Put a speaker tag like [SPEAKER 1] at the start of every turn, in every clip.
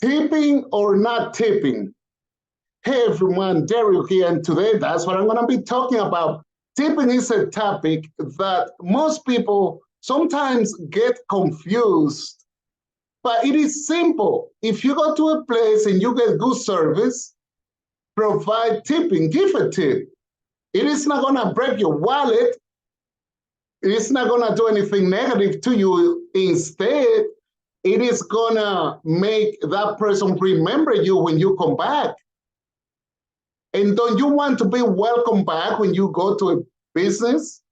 [SPEAKER 1] Tipping or not tipping? Hey everyone, Dario here, and today that's what I'm going to be talking about. Tipping is a topic that most people sometimes get confused, but it is simple. If you go to a place and you get good service, provide tipping, give a tip. It is not going to break your wallet. It's not going to do anything negative to you. Instead, it is going to make that person remember you when you come back. And don't you want to be welcome back when you go to a business?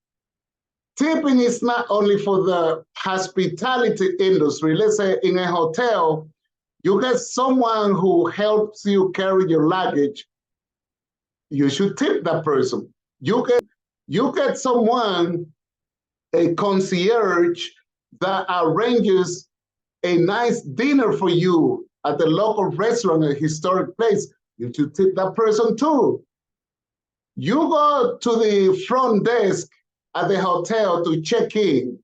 [SPEAKER 1] Tipping is not only for the hospitality industry. Let's say in a hotel, you get someone who helps you carry your luggage. You should tip that person. You get someone, a concierge, that arranges a nice dinner for you at the local restaurant, a historic place. You should tip that person too. You go to the front desk at the hotel to check in,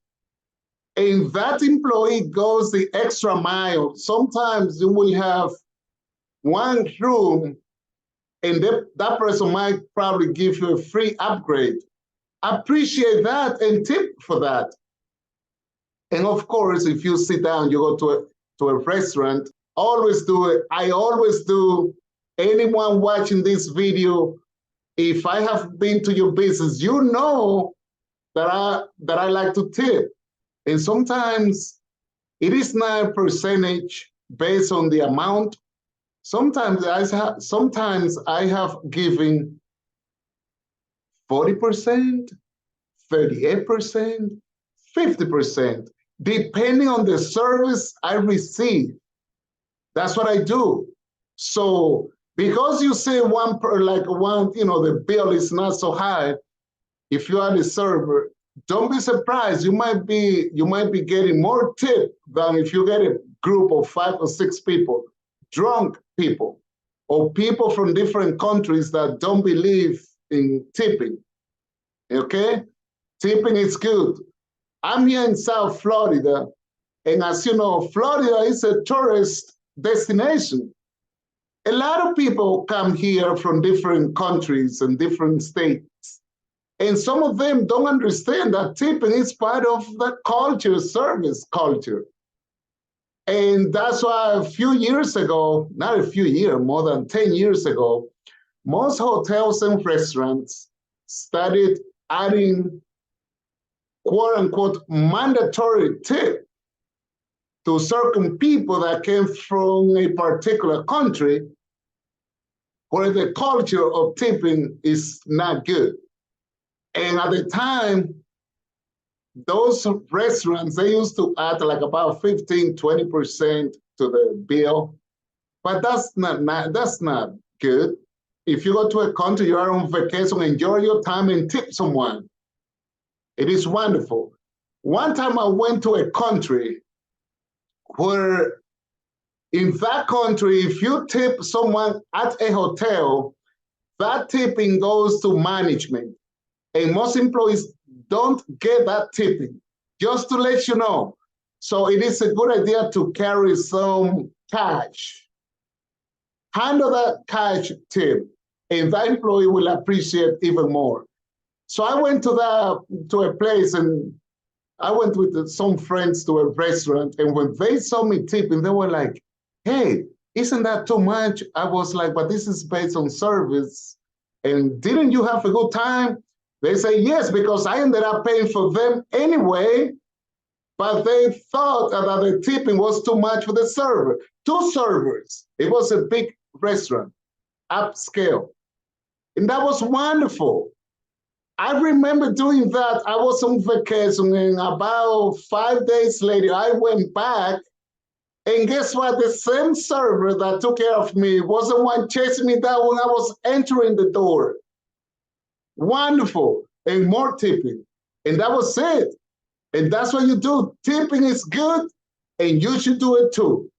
[SPEAKER 1] and that employee goes the extra mile. Sometimes you will have one room, and that person might probably give you a free upgrade. Appreciate that and tip for that. And of course, if you sit down, you go to a restaurant, always do it. I always do. Anyone watching this video, if I have been to your business, you know that I like to tip. And sometimes it is not a percentage based on the amount. Sometimes I have given 40%, 38%, 50%, depending on the service I receive. That's what I do. So because you say the bill is not so high, if you are the server, don't be surprised. You might be getting more tip than if you get a group of 5 or 6 people, drunk people, or people from different countries that don't believe in tipping. Okay? Tipping is good. I'm here in South Florida, and as you know, Florida is a tourist destination. A lot of people come here from different countries and different states, and some of them don't understand that tipping is part of the culture, service culture. And that's why a few years ago, not a few years, more than 10 years ago, most hotels and restaurants started adding quote unquote mandatory tip to certain people that came from a particular country where the culture of tipping is not good. And at the time, those restaurants, they used to add like about 15, 20% to the bill. But that's not good. If you go to a country, you are on vacation, enjoy your time and tip someone. It is wonderful. One time I went to a country where in that country, if you tip someone at a hotel, that tipping goes to management. And most employees don't get that tipping, just to let you know. So it is a good idea to carry some cash. Handle that cash tip, and that employee will appreciate even more. So I went to a place, and I went with some friends to a restaurant, and when they saw me tipping, they were like, hey, isn't that too much? I was like, but this is based on service. And didn't you have a good time? They say, yes, because I ended up paying for them anyway, but they thought that the tipping was too much for the server. 2 servers. It was a big restaurant, upscale. And that was wonderful. I remember doing that. I was on vacation, and about 5 days later, I went back, and guess what? The same server that took care of me was the one chasing me down when I was entering the door. Wonderful, and more tipping. And that was it. And that's what you do. Tipping is good, and you should do it too.